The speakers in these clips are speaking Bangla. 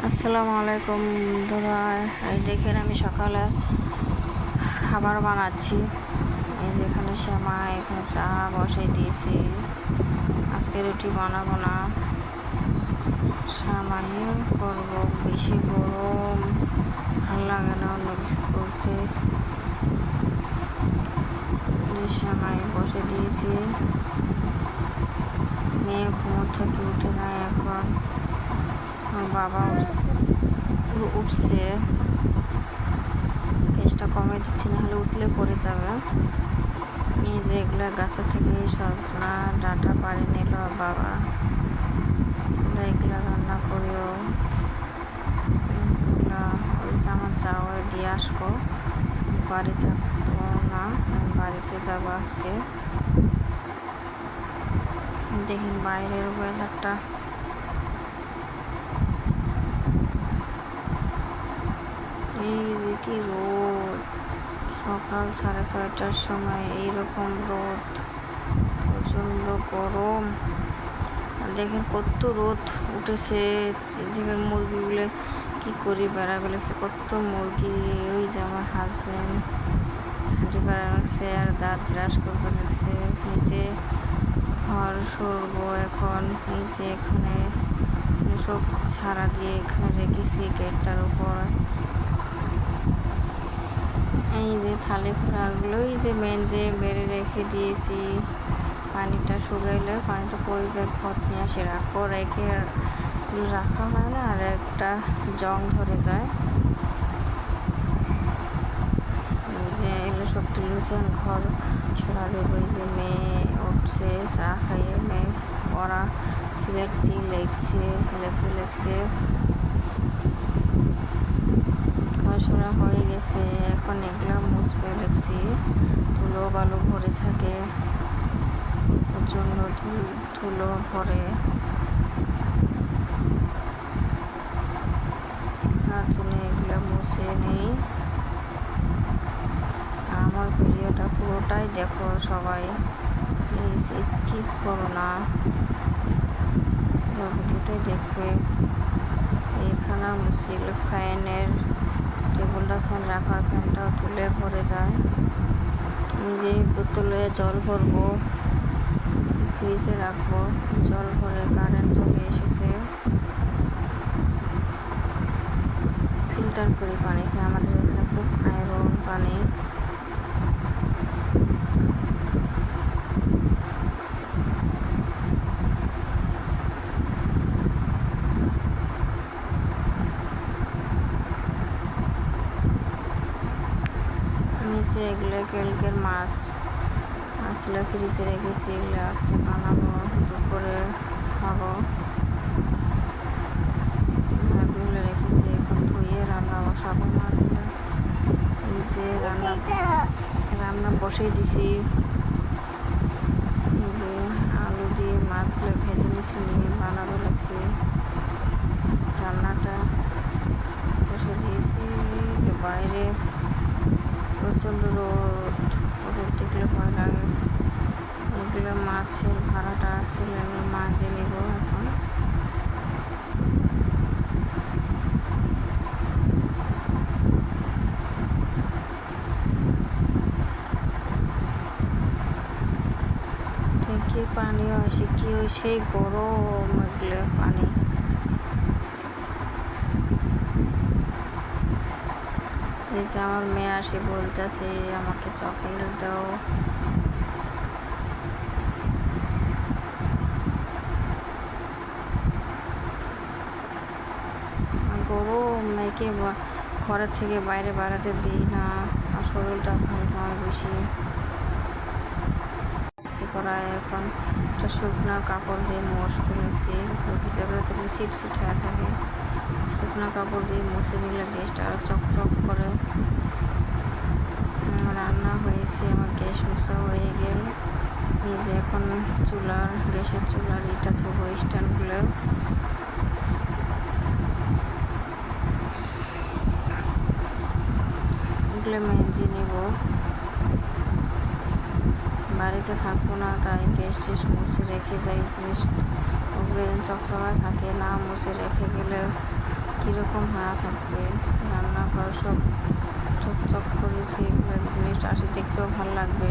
আসসালামু আলাইকুম বন্ধুরা। এই দেখেন আমি সকালে খাবার বানাচ্ছি। এই যে এখানে সেমাই, এখানে চা বসাই দিয়েছি। আজকে রুটি বানাবো না, সেমাই করবো। বেশি গরম ভালো লাগে না অন্য কিছু করতে। সেমাই বসে দিয়েছি। মেয়ে ঘুমোর থেকে উঠে নেয় এখন। আমার বাবা উঠছে, গ্যাসটা কমে দিচ্ছি, না হলে উঠলে পড়ে যাবে। এই যে এগুলো গাছের থেকে সজনা ডাঁটা পাড়ে নিল বাবা, এগুলো রান্না করিও। ওই যে আমার চাওয়া দিয়ে আসবো, বাড়ি থাকবো না, বাড়িতে যাবো আজকে। দেখেন বাইরের ওয়েদারটা, এই যে কি রোদ! সকাল 6:30টার সময় এইরকম রোদ, প্রচণ্ড গরম। দেখেন কত রোদ উঠেছে। যেখানে মুরগিগুলো কি করি বেড়াবে লাগছে, কত মুরগি। ওই যে আমার হাজব্যান্ড হাঁটি বেড়া লাগছে আর দাঁত ব্রাশ করবে লাগছে। নিচে ঘর সরবো এখন। এই যে এখানে সব ছাড়া দিয়ে এখানে রেখেছি গেটটার উপর। এই যে থালে খোড়াগুলো এই যে মেঞ্জে বেড়ে রেখে দিয়েছি। পানিটা শুকাইলে পানিটা পড়ে যায়, খত নিয়ে আসে রাখবো। রেখে রাখা হয় না, আর একটা জং ধরে যায়। যে এগুলো সব তুলেছে, ঘর সরা দেবো। এই যে মেয়ে উঠছে, চা খাইয়ে মেয়ে পড়া সিলেক্টটি লেখছে, ঘরসরা হয়ে গেছে। এখন এগুলো মুছবে লেগছি। ধুলো বালু ভরে থাকে, প্রচণ্ড ধুলো ভরে, তার জন্য এগুলো মুছে নেই। আমার ভিডিওটা পুরোটাই দেখো সবাই, প্লিজ স্কিপ করো না, ভিডিওটাই দেখবে। এখানে মুছিল ফ্যানের টেবিলটা, ফ্যান রাখার ফ্যানটাও তুলে ভরে যায়। যে বোতলে জল ভরবো, ফ্রিজে রাখবো, জল ভরে কারেন্ট চলে এসেছে। ফিল্টার করে পানি খাই, আমাদের এখানে খুব আয়রন পানি। নিচে এগুলো কালকের মাছ আসলে ফ্রিজে রেখেছি, এগুলো আজকে বানাবো, দুপুরে খাবো। মাছগুলো রেখেছি, এখন ধুয়ে রান্না বসাবো মাছগুলো। এই যে রান্না বসিয়ে দিছি। এই যে আলু দিয়ে মাছগুলো ভেজে নিছি, নিয়ে বানাবো লাগছে। রান্নাটা বসে দিয়েছি। যে বাইরে প্রচণ্ড রোদ দেখলে ভয় লাগে। এগুলো মাছের ভাড়াটা আসলে আমি মাঝে নেব এখন। ঠিকই পানিও আসে, কি ওই সেই গরম এগুলো পানি। এই যে আমার মেয়ে আসে বলতেছে আমাকে চকলেট দাও। গরম মেয়েকে ঘরের থেকে বাইরে বাড়াতে দিই না, আর শরীরটা ভালো নয় বেশি করায়। এখন একটা শুকনো কাপড় দিয়ে মুছতে লাগছি, ভিজা ভিজা থাকলে সিট হয়ে থাকে। শুকনো কাপড় দিয়ে মুছে নিলে গ্যাসটা আরও চকচক করে। রান্না হয়েছে, আমার গ্যাস মুছা হয়ে গেল। এই যে এখন গ্যাসের চুলার ইটা থবো, স্ট্যান্ডগুলো। এগুলো মেজে নেব, বাড়িতে থাকবো না, তাই গ্যাস টেস মুছে রেখে যাই। জিনিস ব্রেন চকচকায় থাকে না, মুছে রেখে গেলে কীরকম হয়ে থাকবে। রান্নাঘর সব চকচক করে ধুয়ে গেলে জিনিসটা আসে দেখতেও ভালো লাগবে।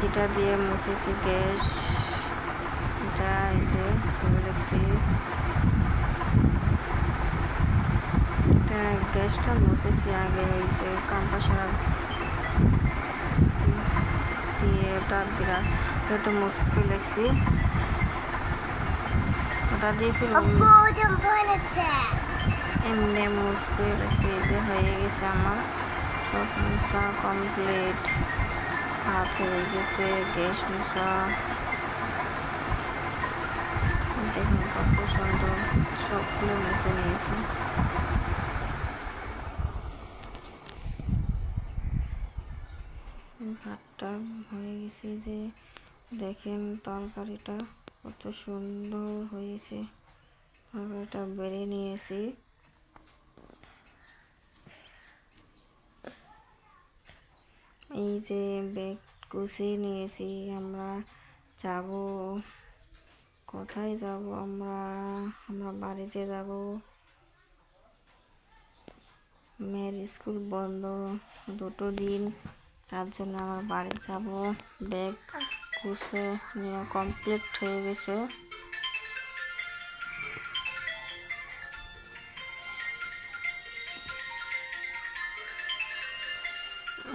যেটা দিয়ে মুছেছি গ্যাস, এটা এই যে ধুয়ে রেখেছি, এটা গ্যাসটা মুছেছি আগে এই যে কম্প্রেসার দিয়ে, ওটা বিরাট একটু মুছতে লেগছি, ওটা দিয়ে ফির এমনি মুছতে লেগছি। এই যে হয়ে গেছে আমার সব মুছা কমপ্লিট, হাত হয়ে গেছে গ্যাস মুছা। দেখুন কত সুন্দর সবগুলো মুছে নিয়েছি। ভাতটা হয়ে গেছে, যে দেখেন তরকারিটা কত সুন্দর হয়েছে। তরকারিটা বেড়ে নিয়েছি, এই যে ব্যাগ গুছিয়ে নিয়েছি। আমরা যাব কোথায় যাব, আমরা বাড়িতে যাব। মেয়ের স্কুল বন্ধ 2 দিন, তার জন্য আমার বাড়ি যাব। ব্যাগ গুছিয়ে নেওয়া কমপ্লিট হয়ে গেছে।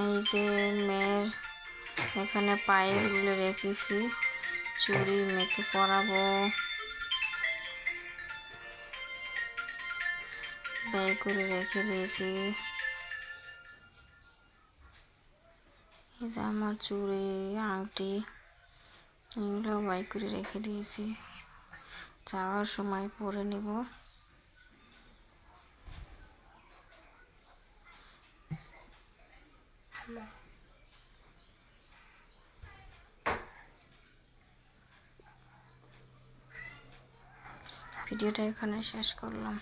এই যে মেয়ের এখানে পায়েলগুলো রেখেছি, চুড়ি মেয়েকে পরাবো, বাই করে রেখে দিয়েছি। এই যে আমার চুড়ি আংটি এগুলো বাই করে রেখে দিয়েছি, যাওয়ার সময় পরে নেব। ভিডিওটা এখানে শেষ করলাম।